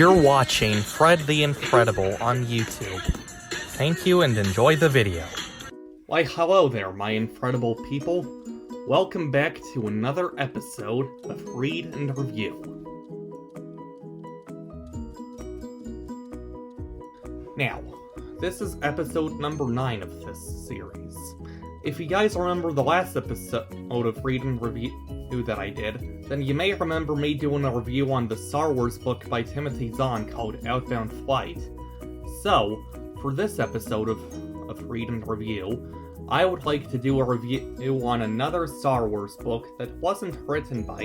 You're watching Fred the Infredible on YouTube. Thank you and enjoy the video. Why hello there, my Infredible people. Welcome back to another episode of Read and Review. Now, this is episode number 9 of this series. If you guys remember the last episode of Read and Review that I did, then you may remember me doing a review on the Star Wars book by Timothy Zahn called Outbound Flight. So, for this episode of Read and Review, I would like to do a review on another Star Wars book that wasn't written by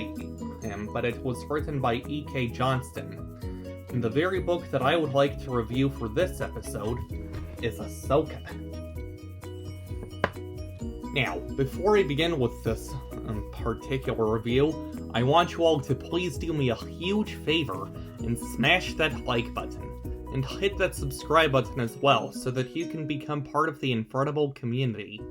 him, but it was written by E.K. Johnston. And the very book that I would like to review for this episode is Ahsoka. Now, before I begin with this particular review, I want you all to please do me a huge favor and smash that like button, and hit that subscribe button as well, so that you can become part of the Infredible community.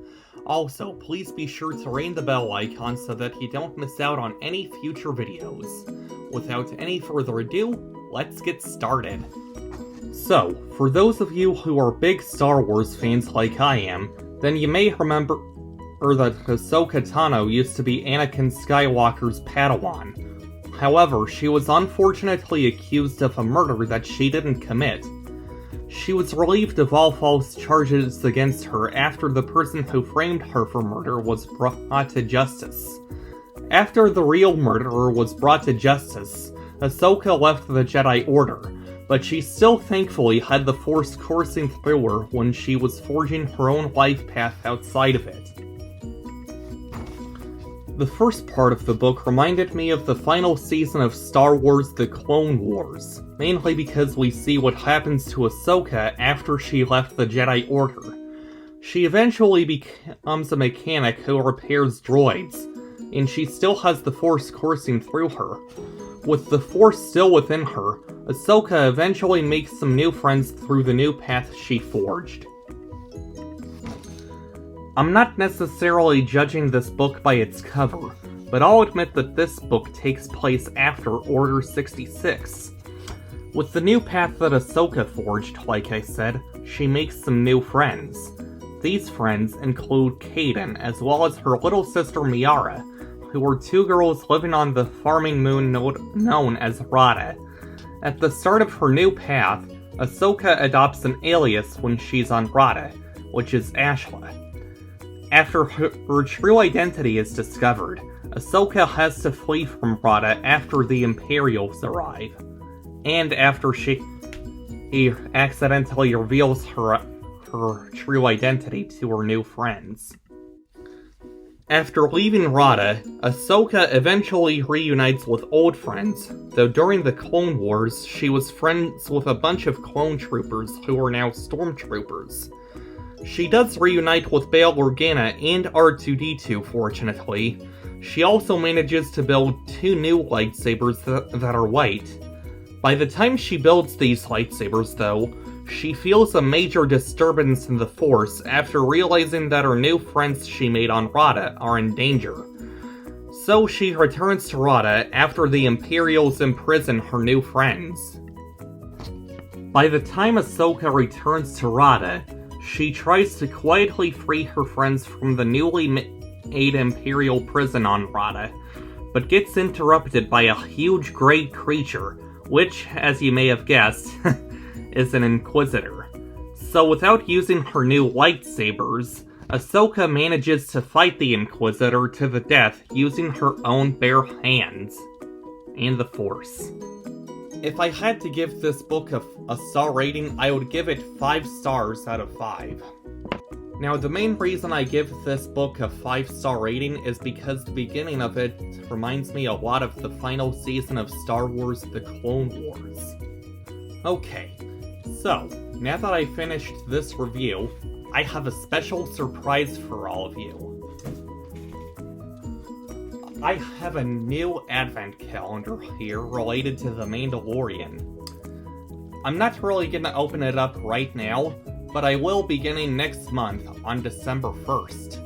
Also, please be sure to ring the bell icon so that you don't miss out on any future videos. Without any further ado, let's get started. So, for those of you who are big Star Wars fans like I am, then you may remember that Ahsoka Tano used to be Anakin Skywalker's Padawan. However, she was unfortunately accused of a murder that she didn't commit. She was relieved of all false charges against her after the person who framed her for murder was brought to justice. After the real murderer was brought to justice, Ahsoka left the Jedi Order, but she still thankfully had the Force coursing through her when she was forging her own life path outside of it. The first part of the book reminded me of the final season of Star Wars The Clone Wars, mainly because we see what happens to Ahsoka after she left the Jedi Order. She eventually becomes a mechanic who repairs droids, and she still has the Force coursing through her. With the Force still within her, Ahsoka eventually makes some new friends through the new path she forged. I'm not necessarily judging this book by its cover, but I'll admit that this book takes place after Order 66. With the new path that Ahsoka forged, like I said, she makes some new friends. These friends include Kaden, as well as her little sister Miara, who were two girls living on the farming moon known as Rada. At the start of her new path, Ahsoka adopts an alias when she's on Rada, which is Ashla. After her true identity is discovered, Ahsoka has to flee from Rada after the Imperials arrive, and after she accidentally reveals her true identity to her new friends. After leaving Rada, Ahsoka eventually reunites with old friends, though during the Clone Wars she was friends with a bunch of clone troopers who are now stormtroopers. She does reunite with Bail Organa and R2-D2, fortunately. She also manages to build 2 new lightsabers that are white. By the time she builds these lightsabers, though, she feels a major disturbance in the Force after realizing that her new friends she made on Rada are in danger. So she returns to Rada after the Imperials imprison her new friends. By the time Ahsoka returns to Rada, she tries to quietly free her friends from the newly made Imperial prison on Rada, but gets interrupted by a huge gray creature, which, as you may have guessed, is an Inquisitor. So without using her new lightsabers, Ahsoka manages to fight the Inquisitor to the death using her own bare hands and the Force. If I had to give this book a star rating, I would give it 5 stars out of 5. Now, the main reason I give this book a 5-star rating is because the beginning of it reminds me a lot of the final season of Star Wars The Clone Wars. Okay, so, now that I finished this review, I have a special surprise for all of you. I have a new advent calendar here related to The Mandalorian. I'm not really gonna open it up right now, but I will beginning next month on December 1st.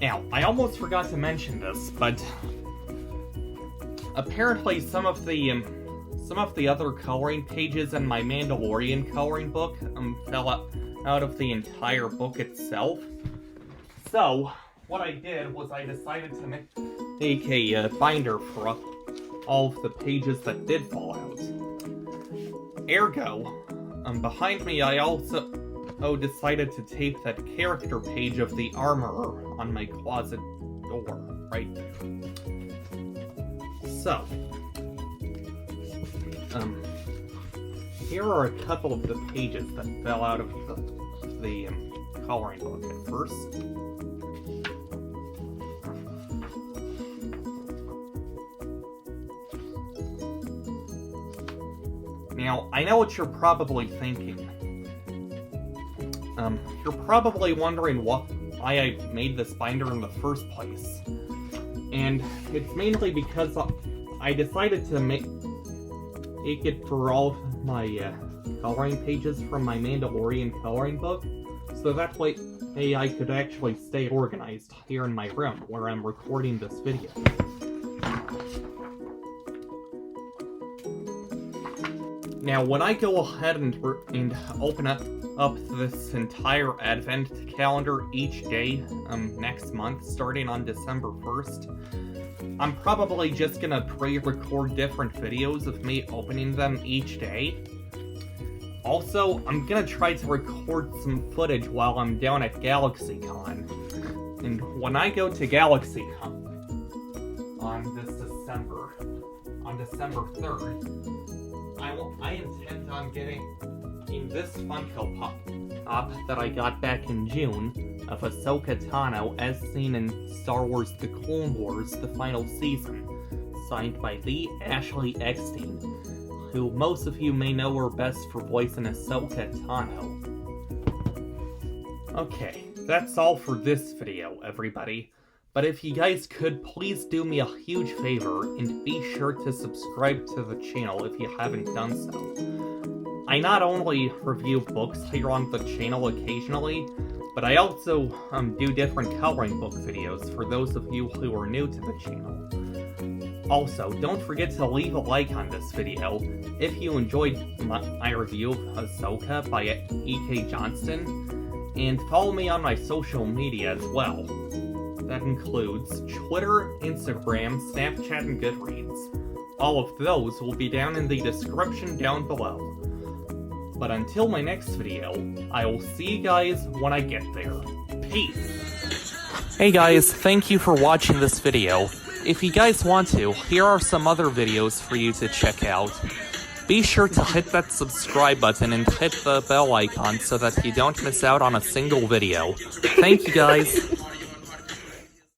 Now, I almost forgot to mention this, but apparently some of some of the other coloring pages in my Mandalorian coloring book fell out of the entire book itself. So, what I did was I decided to make a binder for all of the pages that did fall out. Ergo, behind me I also decided to tape that character page of the Armorer on my closet door, right there. So, here are a couple of the pages that fell out of the coloring book at first. Now, I know what you're probably thinking. You're probably wondering why I made this binder in the first place. And it's mainly because I decided to make it for all of my coloring pages from my Mandalorian coloring book, so that way I could actually stay organized here in my room where I'm recording this video. Now, when I go ahead and open up this entire advent calendar each day next month, starting on December 1st, I'm probably just gonna pre-record different videos of me opening them each day. Also, I'm gonna try to record some footage while I'm down at GalaxyCon. And when I go to GalaxyCon on December 3rd, I intend on getting this Funko Pop that I got back in June of Ahsoka Tano as seen in Star Wars The Clone Wars, the final season, signed by the Ashley Eckstein, who most of you may know her best for voicing Ahsoka Tano. Okay, that's all for this video, everybody. But if you guys could, please do me a huge favor and be sure to subscribe to the channel if you haven't done so. I not only review books here on the channel occasionally, but I also do different coloring book videos for those of you who are new to the channel. Also, don't forget to leave a like on this video if you enjoyed my review of Ahsoka by E.K. Johnston, and follow me on my social media as well. That includes Twitter, Instagram, Snapchat, and Goodreads. All of those will be down in the description down below. But until my next video, I will see you guys when I get there. Peace! Hey guys, thank you for watching this video. If you guys want to, here are some other videos for you to check out. Be sure to hit that subscribe button and hit the bell icon so that you don't miss out on a single video. Thank you guys!